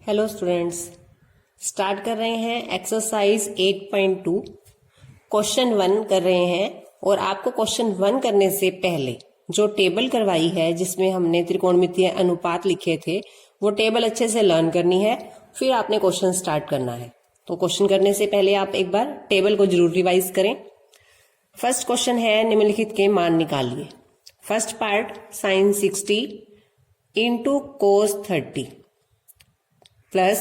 Hello students, start कर रहे हैं एक्सरसाइज 8.2। क्वेश्चन 1 कर रहे हैं और आपको क्वेश्चन 1 करने से पहले जो टेबल करवाई है जिसमें हमने त्रिकोणमितीय अनुपात लिखे थे वो टेबल अच्छे से लर्न करनी है, फिर आपने क्वेश्चन स्टार्ट करना है। तो क्वेश्चन करने से पहले आप एक बार टेबल को जरूर रिवाइज करें। फर्स्ट क्वेश्चन है निम्नलिखित के मान निकालिए। First part sine 60 into cos 30 plus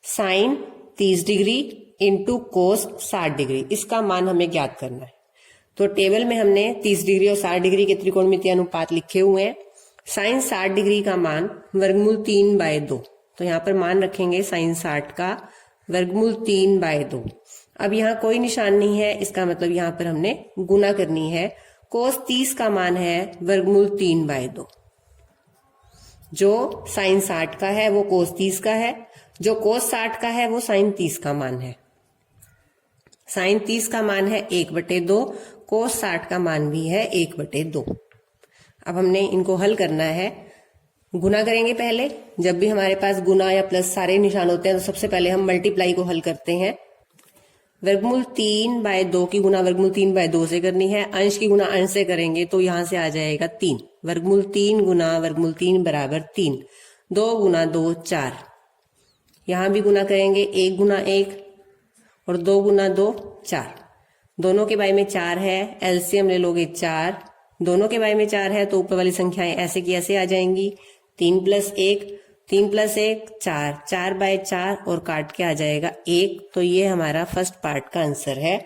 sine 30 degree into cos 60 degree, इसका मान हमें ज्ञात करना है। तो टेबल में हमने 30 डिग्री और 60 डिग्री के त्रिकोणमितीय अनुपात लिखे हुए हैं। साइन 60 डिग्री का मान वर्गमूल 3/2, तो यहाँ पर मान रखेंगे साइन 60 का वर्गमूल 3/2। अब यहाँ कोई निशान नहीं है, इसका मतलब यहाँ पर हमने गुना करनी है। कोस 30 का मान है वर्गमूल 3/2। जो साइन 60 का है वो कोस 30 का है, जो कोस 60 का है वो साइन 30 का मान है। साइन 30 का मान है 1/2, कोस 60 का मान भी है 1/2। अब हमने इनको हल करना है। गुना करेंगे पहले। जब भी हमारे पास गुना या प्लस सारे निशान होते हैं तो सबसे पहले हम मल्टीप्लाई को हल करते हैं। वर्गमूल 3/2 की गुना वर्गमूल 3/2 से करनी है, अंश की गुना अंश से करेंगे तो यहां से आ जाएगा 3। वर्गमूल 3 गुना वर्गमूल 3 बराबर 3। 2 गुना 2 4। यहां भी गुना करेंगे 1 गुना 1 और 2 गुना 2 4। दोनों के बाई में 4 है, एलसीएम ले लोगे 4। दोनों के बाई में 4 है तो ऊपर वाली संख्याएं ऐसे की ऐसे आ जाएंगी। 3 + 1 3 + 1 4, 4/4 और काट के आ जाएगा 1। तो ये हमारा फर्स्ट पार्ट का आंसर है।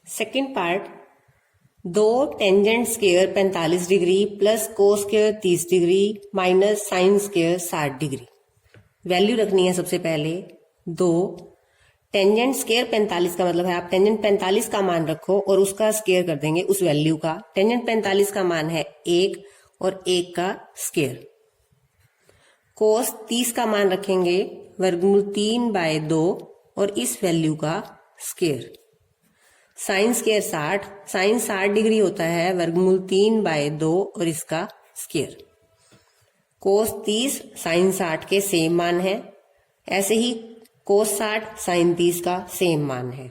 Second part, 2 tangent square 45 degree plus cos square 30 degree minus sign square 60 degree. Value रखनी है सबसे पहले 2। टेंजेंट स्क्वायर 45 का मतलब है आप टेंजेंट 45 का मान रखो और उसका स्क्वायर कर देंगे उस वैल्यू का। टेंजेंट 45 का मान है 1 और 1 का स्क्वायर। कोस 30 का मान रखेंगे वर्गमूल 3/2 और इस वैल्यू का square. Sine square 60, sine 60 degree होता है वर्गमूल 3/2 और इसका स्क्वायर। कोस 30 साइन 60 के सेम मान है, ऐसे ही कोस 60 साइन 30 का सेम मान है।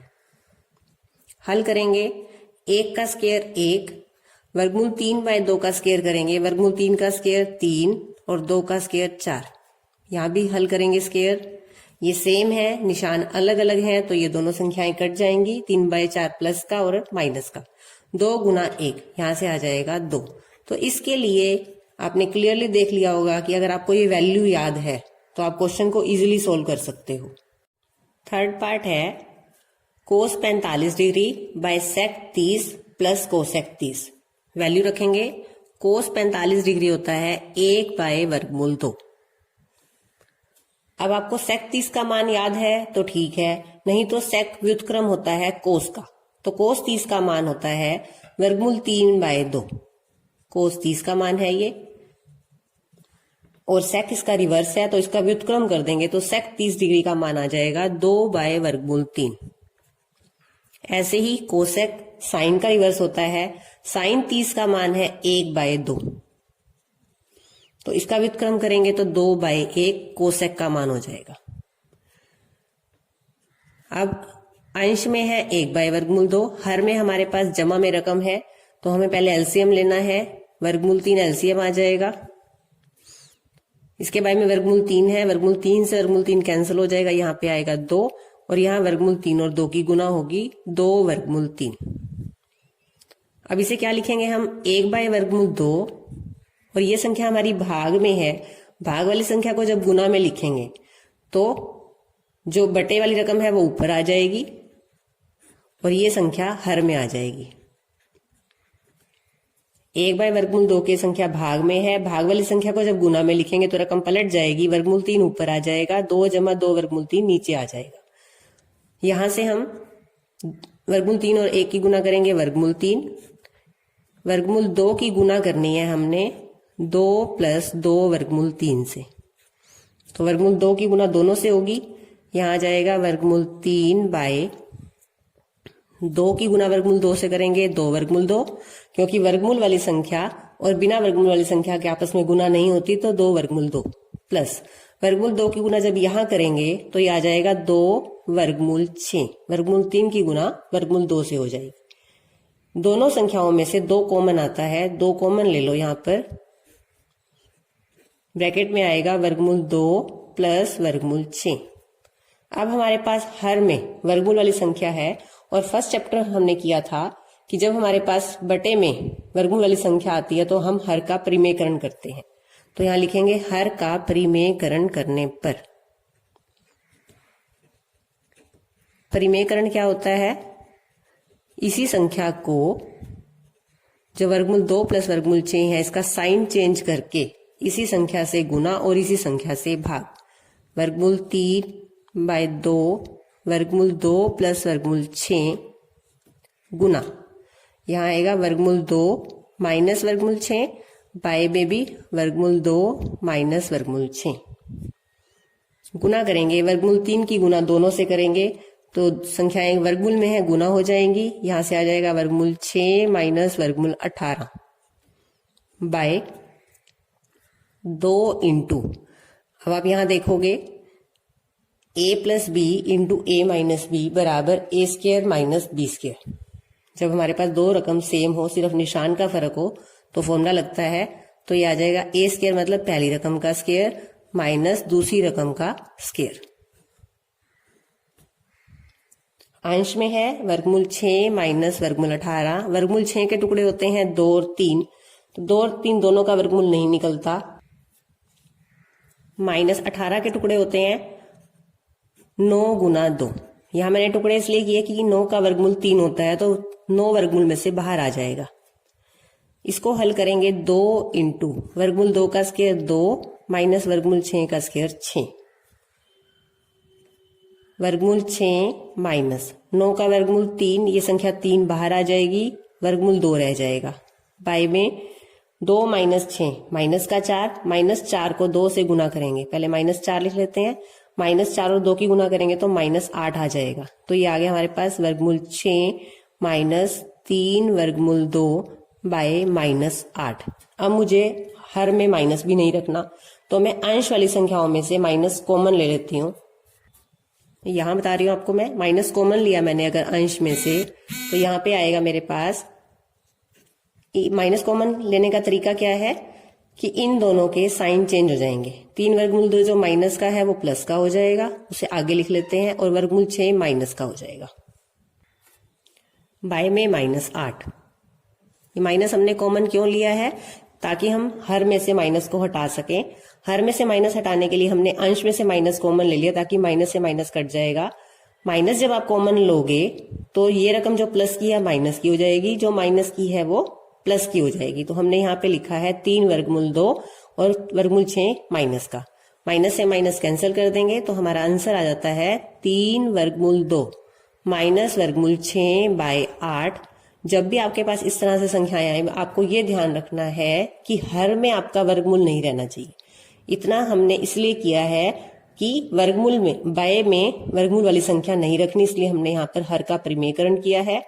हल करेंगे। 1 का स्क्वायर 1, वर्गमूल 3/2 का स्क्वायर करेंगे, वर्गमूल 3 का स्क्वायर 3 और 2 का स्क्वायर 4। यहां भी हल करेंगे स्क्वायर। ये सेम है, निशान अलग अलग हैं तो ये दोनों संख्याएं कट जाएंगी। 3/4 प्लस का और माइनस का। 2 गुना 1, यहां से आ जाएगा 2। तो इसके लिए आपने क्लियरली देख लिया होगा कि अगर आपको ये वैल्यू याद है तो आप क्वेश्चन को इजीली सोल्व कर सकते हो। थर्ड पार्ट है cos 45 degree by sec 30 plus cosec 30। Value रखेंगे। कोस 45 डिग्री होता है 1/√2। अब आपको सेक 30 का मान याद है तो ठीक है, नहीं तो सेक व्युत्क्रम होता है कोस का, तो कोस 30 का मान होता है वर्गमूल 3/2। कोस 30 का मान है ये और सेक इसका रिवर्स है तो इसका व्युत्क्रम कर देंगे तो सेक 30 डिग्री का मान आ जाएगा 2/√3। ऐसे ही कोसेक साइन का रिवर्स होता है, साइन 30 का मान है 1/2, तो इसका व्युत्क्रम करेंगे तो 2/1 कोसेक का मान हो जाएगा। अब अंश में है 1/√2, हर में हमारे पास जमा में रकम है तो हमें पहले एलसीएम लेना है। वर्गमूल 3 एलसीएम आ जाएगा। इसके बारे में वर्गमूल 3 है, वर्गमूल 3 से वर्गमूल 3 कैंसिल हो जाएगा, यहाँ पे आएगा 2 और यहाँ वर्गमूल 3 और 2 की गुना होगी 2/3। अब इसे क्या लिखेंगे हम 1/√2 और ये संख्या हमारी भाग में है। भाग वाली संख्या को जब गुना में लिखेंगे तो जो बटे वाली रकम है वो ऊपर आ जाएगी और ये संख्या हर में आ जाएगी। 1/√2 की संख्या भाग में है, भाग वाली संख्या को जब गुना में लिखेंगे तो रकम पलट जाएगी, वर्गमूल 3 ऊपर आ जाएगा, 2 + 2/3 नीचे आ जाएगा। यहां से हम वर्गमूल 3 और 1 की गुना करेंगे वर्गमूल 3। वर्गमूल 2 की गुना करनी है हमने 2 + 2/3 से, तो वर्गमूल 2 की गुना दोनों से होगी। यहां आ जाएगा वर्गमूल 3/2 की गुना वर्गमूल 2 से करेंगे 2/2, क्योंकि वर्गमूल वाली संख्या और बिना वर्गमूल वाली संख्या के आपस में गुना नहीं होती तो 2/2 प्लस वर्गमूल 2 की गुना जब यहां करेंगे तो ये आ जाएगा 2 वर्गमूल 6, वर्गमूल 3 की गुना वर्गमूल 2 से हो जाएगी। दोनों संख्याओं में से 2 कॉमन आता है, 2 कॉमन ले लो, यहां पर ब्रैकेट में आएगा वर्गमूल 2 प्लस वर्गमूल 6। अब हमारे पास हर में वर्गमूल वाली संख्या है और फर्स्ट चैप्टर हमने किया था कि जब हमारे पास बटे में वर्गमूल वाली संख्या आती है तो हम हर का परिमेयकरण करते हैं। तो यहां लिखेंगे हर का परिमेयकरण करने पर। परिमेयकरण क्या होता है? इसी संख्या को जो वर्गमूल 2 प्लस वर्गमूल 6 है इसका साइन चेंज करके इसी संख्या से गुना और इसी संख्या से भाग। वर्गमूल 3/2 वर्गमूल 2 प्लस वर्गमूल 6 गुना, यहां आएगा वर्गमूल 2 माइनस वर्गमूल 6 बाय में भी वर्गमूल 2 माइनस वर्गमूल 6 गुना करेंगे। वर्गमूल 3 की गुना दोनों से करेंगे तो संख्याएं वर्गमूल में है गुना हो जाएंगी। यहां से आ जाएगा वर्गमूल 6 माइनस वर्गमूल 18 बाय 2 इंटू, अब आप यहां देखोगे a plus b into a minus b बराबर a square minus b square. जब हमारे पास दो रकम सेम हो, सिर्फ निशान का फर्क हो, तो फॉर्मूला लगता है। तो ये आ जाएगा ए स्क्वायर मतलब पहली रकम का स्क्वायर माइनस दूसरी रकम का स्क्वायर। अंश में है वर्गमूल 6 माइनस वर्गमूल 18। वर्गमूल 6 के टुकड़े होते हैं 2 और 3, तो 2 और 3 दोनों का वर्गमूल नहीं निकलता। माइनस 18 के टुकड़े होते हैं 9 गुना 2। यहां मैंने टुकड़े इसलिए किए कि 9 का वर्गमूल 3 होता है, तो 9 वर्गमूल में से बाहर आ जाएगा। इसको हल करेंगे 2 इंटू वर्गमूल 2 का स्क्वायर 2 माइनस वर्गमूल 6 का स्क्वायर 6। वर्गमूल 6 माइनस 9 का वर्गमूल 3, ये संख्या 3 बाहर आ जाएगी, वर्गमूल 2 रह जाएगा। बाय में 2 माइनस 6 माइनस का 4, माइनस 4 को 2 से गुना करेंगे, पहले माइनस 4 लिख लेते हैं। माइनस 4 और 2 की गुना करेंगे तो माइनस 8 आ जाएगा। तो ये आ गया हमारे पास वर्गमूल 6 माइनस 3 वर्गमूल 2 बाय माइनस 8। अब मुझे हर में माइनस भी नहीं रखना, तो मैं अंश वाली संख्याओं में से माइनस कॉमन ले लेती हूँ। यहां बता रही हूं आपको, मैं माइनस कॉमन लिया मैंने अगर अंश में से, तो यहां पे आएगा मेरे पास। माइनस कॉमन लेने का तरीका क्या है कि इन दोनों के साइन चेंज हो जाएंगे। 3 वर्गमूल 2 जो माइनस का है वो प्लस का हो जाएगा, उसे आगे लिख लेते हैं, और वर्गमूल 6 माइनस का हो जाएगा। बाय में माइनस 8। ये माइनस हमने कॉमन क्यों लिया है? ताकि हम हर में से माइनस को हटा सकें। हर में से माइनस हटाने के लिए हमने अंश में से माइनस कॉमन ले लिया, ताकि माइनस से माइनस कट जाएगा। माइनस जब आप कॉमन लोगे तो ये रकम जो प्लस की है माइनस की हो जाएगी, जो माइनस की है वो प्लस की हो जाएगी। तो हमने यहाँ पे लिखा है 3 वर्गमूल 2 और वर्गमूल 6 माइनस का। माइनस से माइनस कैंसिल कर देंगे तो हमारा आंसर आ जाता है 3 वर्गमूल 2 माइनस वर्गमूल 6 बाय 8। जब भी आपके पास इस तरह से संख्याएं आए, आपको ये ध्यान रखना है कि हर में आपका वर्गमूल नहीं रहना चाहिए। इतना हमने इसलिए किया है कि वर्गमूल में बाय में वर्गमूल वाली संख्या नहीं रखनी, इसलिए हमने यहाँ पर हर का परिमेयकरण किया है।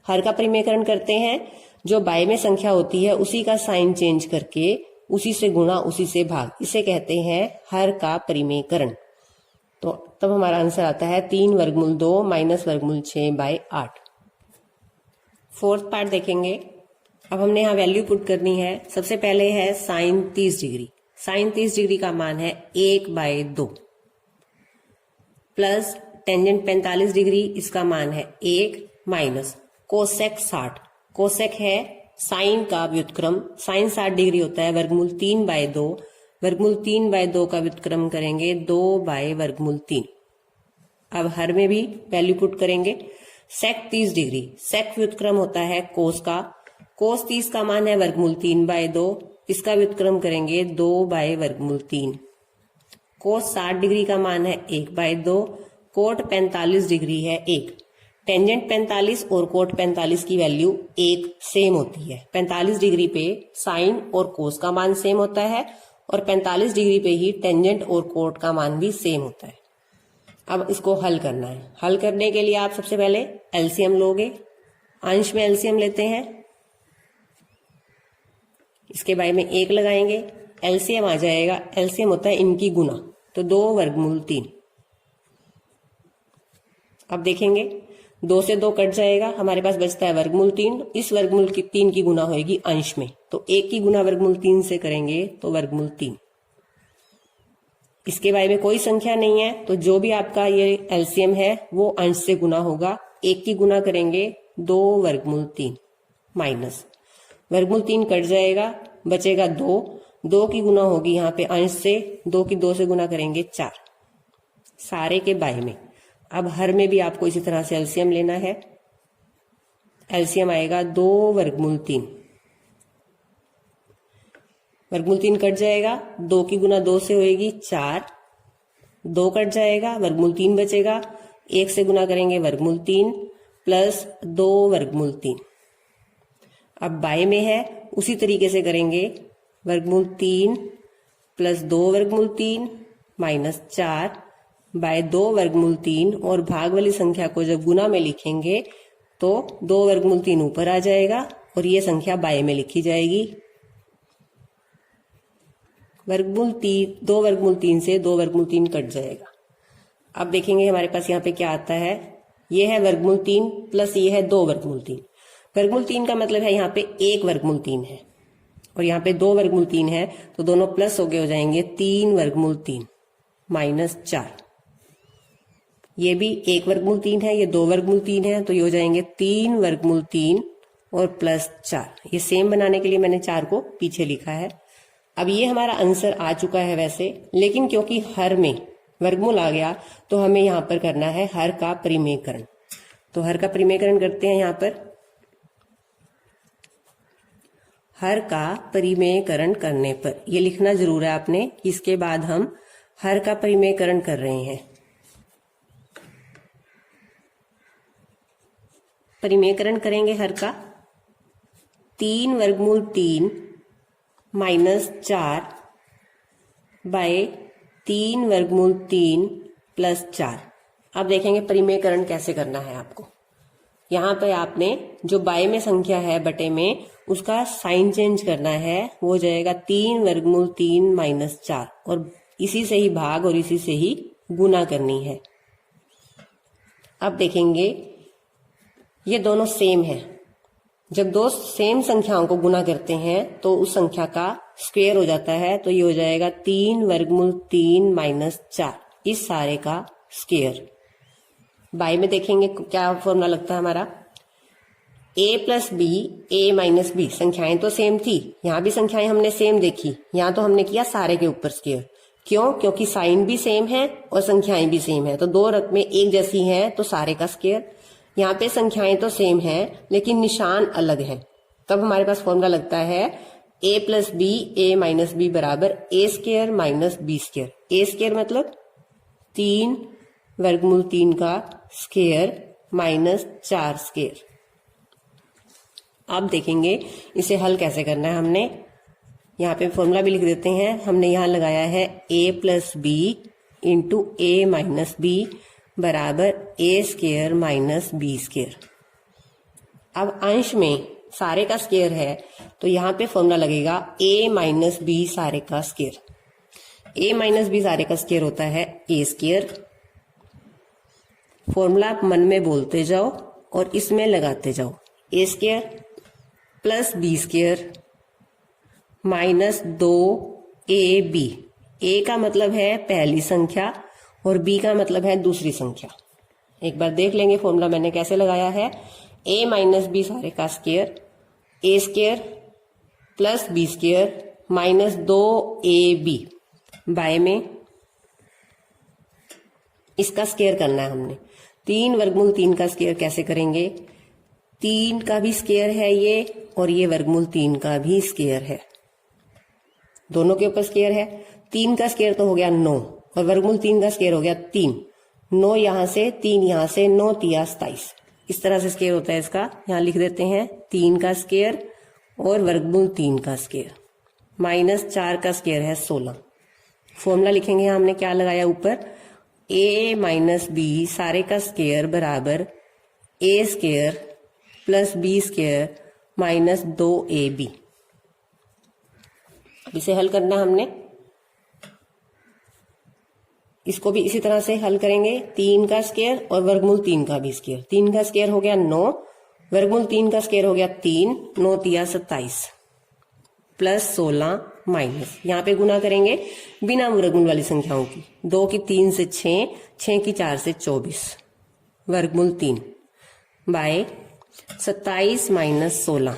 हर का परिमेयकरण करते हैं, जो बाय में संख्या होती है उसी का साइन चेंज करके उसी से गुणा उसी से भाग, इसे कहते हैं हर का परिमेयकरण। तो तब हमारा आंसर आता है 3 वर्गमूल 2 माइनस वर्गमूल 6 बाय 8। फोर्थ पार्ट देखेंगे। अब हमने यहाँ वैल्यू पुट करनी है। सबसे पहले है साइन 30 डिग्री। साइन 30 डिग्री का मान है 1/2 प्लस टेंजेंट 45 डिग्री, इसका मान है 1 माइनस कोसेक 60। कोसेक है साइन का व्युत्क्रम। साइन 60 डिग्री होता है वर्गमूल 3/2। वर्गमूल 3/2 का व्युत्क्रम करेंगे 2 बाय वर्गमूल 3। अब हर में भी वैल्यू पुट करेंगे। सेक 30 डिग्री, सेक व्युत्क्रम होता है कोस का। कोस 30 का मान है वर्गमूल 3/2, इसका व्युत्क्रम करेंगे 2 बाय वर्गमूल 3। कोस 60 डिग्री का मान है 1/2। कोट 45 डिग्री है 1। टेंजेंट 45 और कोट 45 की वैल्यू 1 सेम होती है। 45 डिग्री पे साइन और कोस का मान सेम होता है, और 45 डिग्री पे ही टेंजेंट और कोट का मान भी सेम होता है। अब इसको हल करना है। हल करने के लिए आप सबसे पहले एलसीएम लोगे। अंश में एलसीएम लेते हैं, इसके बाय में 1 लगाएंगे, एलसीएम आ जाएगा। एलसीएम होता है इनकी गुना, तो 2 वर्गमूल 3। अब देखेंगे 2 से 2 कट जाएगा, हमारे पास बचता है वर्गमूल 3। इस वर्गमूल की 3 की गुना होगी अंश में, तो 1 की गुना वर्गमूल 3 से करेंगे तो वर्गमूल 3। इसके बारे में कोई संख्या नहीं है, तो जो भी आपका ये एलसीएम है वो अंश से गुना होगा। 1 की गुना करेंगे 2 वर्गमूल 3 माइनस वर्गमूल 3 कट जाएगा, बचेगा 2। 2 की गुना होगी यहाँ पे अंश से, 2 की 2 से गुना करेंगे 4, सारे के बाय में। अब हर में भी आपको इसी तरह से एलसीएम लेना है। एलसीएम आएगा 2 वर्गमूल 3। वर्गमूल 3 कट जाएगा, 2 की गुना 2 से होएगी 4, 2 कट जाएगा, वर्गमूल 3 बचेगा। 1 से गुना करेंगे वर्गमूल 3 प्लस 2 वर्गमूल 3। अब बाय में है, उसी तरीके से करेंगे। वर्गमूल 3 प्लस 2 वर्गमूल 3 माइनस 4 बाय 2 वर्गमूल 3, और भाग वाली संख्या को जब गुना में लिखेंगे तो 2 वर्गमूल 3 ऊपर आ जाएगा और ये संख्या बाय में लिखी जाएगी। वर्गमूल 2 वर्गमूल 3 से 2 वर्गमूल 3 कट जाएगा। अब देखेंगे हमारे पास यहाँ पे क्या आता है। ये है वर्गमूल 3 प्लस ये है 2 वर्गमूल 3। वर्गमूल 3 का मतलब है यहाँ पे 1 वर्गमूल 3 है और यहाँ पे 2 वर्गमूल 3 है, तो दोनों प्लस हो गए, हो जाएंगे 3 वर्गमूल 3 माइनस 4। ये भी 1 वर्गमूल 3 है, ये 2 वर्गमूल 3 है, तो ये हो जाएंगे 3 वर्गमूल 3 और प्लस 4। ये सेम बनाने के लिए मैंने 4 को पीछे लिखा है। अब ये हमारा आंसर आ चुका है वैसे, लेकिन क्योंकि हर में वर्गमूल आ गया तो हमें यहाँ पर करना है हर का परिमेयकरण। तो हर का परिमेयकरण करते हैं। यहाँ पर हर का परिमेयकरण करने पर ये लिखना जरूर है आपने, इसके बाद हम हर का परिमेयकरण कर रहे हैं। परिमेयकरण करेंगे हर का। 3 वर्गमूल 3 माइनस 4 बाय 3 वर्गमूल 3 प्लस 4। अब देखेंगे परिमेयकरण कैसे करना है आपको। यहाँ पे आपने जो बाय में संख्या है बटे में, उसका साइन चेंज करना है। वो हो जाएगा 3 वर्गमूल 3 माइनस 4, और इसी से ही भाग और इसी से ही गुना करनी है। अब देखेंगे ये दोनों सेम है। जब दो सेम संख्याओं को गुना करते हैं तो उस संख्या का स्क्वायर हो जाता है, तो ये हो जाएगा 3 वर्गमूल 3 माइनस 4, इस सारे का स्क्वायर। बाय में देखेंगे क्या फॉर्मूला लगता है हमारा, a plus b a minus b. संख्याएं तो सेम थी, यहाँ भी संख्याएं हमने सेम देखी, यहाँ तो हमने किया सारे के ऊपर स्क्वायर। क्यों? क्योंकि साइन भी सेम है और संख्याएं भी सेम है, तो दो रकमें एक जैसी हैं तो सारे का स्क्वायर। यहाँ पे संख्याएं तो सेम है लेकिन निशान अलग है, तब हमारे पास फॉर्मूला लगता है a plus b a minus b बराबर a square minus b square. A square मतलब 3 वर्गमूल 3 का स्क्वायर माइनस 4 स्क्वायर। अब देखेंगे इसे हल कैसे करना है। हमने यहाँ पे फॉर्मूला भी लिख देते हैं। हमने यहाँ लगाया है a plus b into a minus b बराबर a square minus b square. अब अंश में सारे का स्क्वायर है तो यहाँ पे फॉर्मूला लगेगा a माइनस बी सारे का स्क्वायर। a माइनस बी सारे का स्क्वायर होता है ए स्क्वायर। फॉर्मूला आप मन में बोलते जाओ और इसमें लगाते जाओ। A square plus b square minus 2ab। A का मतलब है पहली संख्या और बी का मतलब है दूसरी संख्या। एक बार देख लेंगे फॉर्मूला मैंने कैसे लगाया है। a माइनस बी सारे का square, a square plus b square minus 2ab। बाय में इसका स्क्वायर करना है हमने। 3 वर्गमूल 3 का स्क्वायर कैसे करेंगे, 3 का भी स्क्वायर है ये और ये वर्गमूल 3 का भी स्क्वायर है, दोनों के ऊपर स्क्वायर है। 3 का स्क्वायर तो हो गया 9 और वर्गमूल 3 का स्क्वायर हो गया 3। 9 यहां से 3 यहां से, 9 तिया 27। इस तरह से स्क्वायर होता है इसका। यहां लिख देते हैं 3 का स्क्वायर और वर्गमूल 3 का स्क्वायर माइनस 4 का स्क्वायर है 16। फॉर्मूला लिखेंगे हमने क्या लगाया ऊपर, a माइनस बी सारे का स्क्वायर बराबर a square plus b square minus 2ab। इसे हल करना हमने, इसको भी इसी तरह से हल करेंगे। 3 का स्क्वायर और वर्गमूल 3 का भी स्क्वायर। 3 का स्क्वायर हो गया 9, वर्गमूल 3 का स्क्वायर हो गया 3, 9 तिया 27 प्लस 16 माइनस, यहाँ पे गुना करेंगे बिना वर्गमूल वाली संख्याओं की। 2 की 3 से 6, 6 की 4 से 24 वर्गमूल 3 बाय 27 माइनस 16।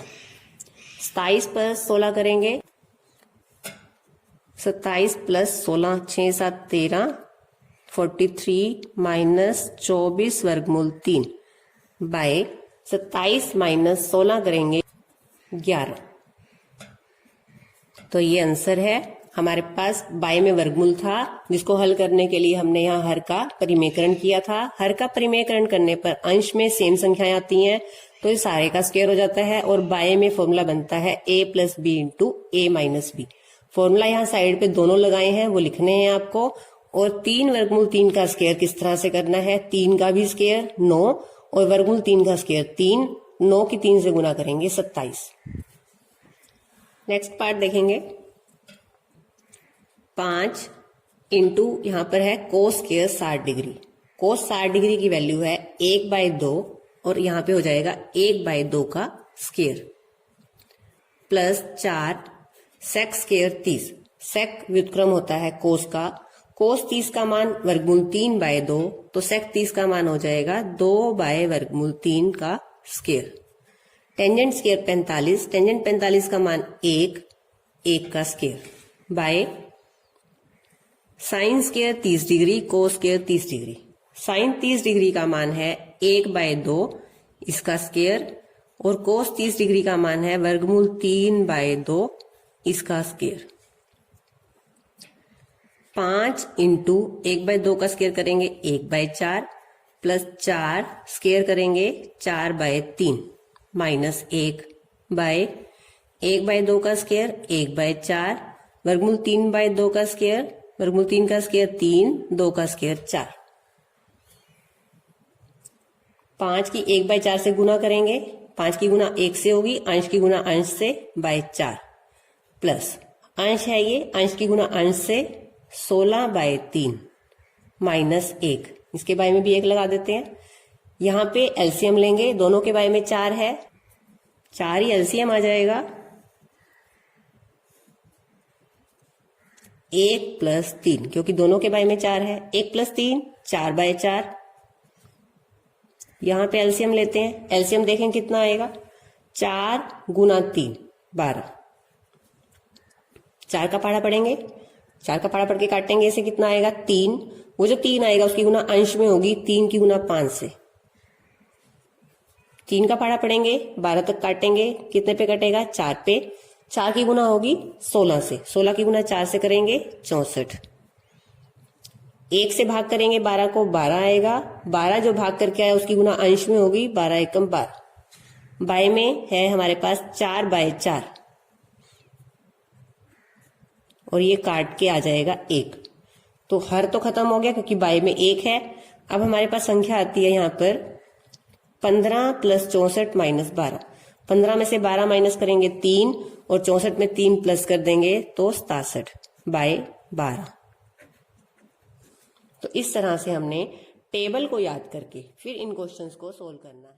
27 प्लस 16 करेंगे, 27 प्लस 16 6 7 13 43 माइनस 24 वर्गमूल 3 बाय 27 माइनस 16 करेंगे 11। तो ये आंसर है। हमारे पास बाय में वर्गमूल था जिसको हल करने के लिए हमने यहाँ हर का परिमेयकरण किया था। हर का परिमेयकरण करने पर अंश में सेम संख्याएं आती हैं तो ये सारे का स्क्वायर हो जाता है और बाय में फॉर्मूला बनता है a plus b into a minus b. Formula यहाँ साइड पे दोनों लगाए हैं, वो लिखने हैं आपको। और 3 वर्गमूल 3 का स्क्वायर किस तरह से करना है, 3 का भी स्क्वायर 9 और वर्गमूल 3 का स्क्वायर 3, 9 की 3 से गुना करेंगे 27। नेक्स्ट पार्ट देखेंगे। 5 इंटू यहाँ पर है कोस स्क्वायर 60 डिग्री। कोस 60 डिग्री की वैल्यू है 1/2 और यहाँ पे हो जाएगा 1/2 का स्क्वायर प्लस 4 सेक स्क्वायर 30। सेक व्युत्क्रम होता है कोस का। कोस 30 का मान वर्गमूल 3/2 तो सेक 30 का मान हो जाएगा 2/वर्गमूल 3 का स्क्वायर। टेंजेंट स्क्वायर 45, टेंजेंट 45 का मान 1 का square by sine square 30 degree, cos square 30 degree. Sine 30 degree का मान है 1/2 इसका स्क्वायर और कोस 30 डिग्री का मान है वर्गमूल 3/2 इसका स्क्वायर। 5 इंटू 1/2 का स्क्वायर करेंगे 1/4 प्लस 4 स्क्वायर करेंगे 4/3 माइनस 1 बाय 1/2 का स्क्वायर 1/4 वर्गमूल 3/2 का स्क्वायर, वर्गमूल 3 का स्क्वायर 3, 2 का स्क्वायर 4। 5 की 1/4 से गुना करेंगे, 5 की गुना 1 से होगी, अंश की गुना अंश से बाय 4 प्लस अंश है ये, अंश की गुना अंश से 16/3 माइनस 1। इसके बाय में भी 1 लगा देते हैं। यहाँ पे एलसीएम लेंगे, दोनों के बाय में 4 है, 4 ही एलसीएम आ जाएगा। 1 प्लस 3 क्योंकि दोनों के बाय में 4 है, 1 प्लस 3 4/4। यहाँ पे एलसीएम लेते हैं, एलसीएम देखें कितना आएगा, 4 गुना 3 12। 4 का पहाड़ा पढ़ेंगे, 4 का पहाड़ा पढ़ के काटेंगे, इसे कितना आएगा 3। वो जो 3 आएगा उसकी गुना अंश में होगी 3 की गुना 5 से। 3 का पहाड़ा पढ़ेंगे 12 तक काटेंगे, कितने पे कटेगा 4 पे। 4 की गुना होगी 16 से, 16 की गुना 4 से करेंगे 64। 1 से भाग करेंगे 12 को, 12 आएगा। 12 जो भाग करके आया उसकी गुना अंश में होगी 12 एकम 12। बाय में है हमारे पास 4/4 और ये काट के आ जाएगा 1। तो हर तो खत्म हो गया क्योंकि बाय में 1 है। अब हमारे पास संख्या आती है यहाँ पर 15 प्लस 64 माइनस 12। 15 में से 12 माइनस करेंगे 3 और 64 में 3 प्लस कर देंगे तो 67/12। तो इस तरह से हमने टेबल को याद करके फिर इन क्वेश्चंस को सोल्व करना है।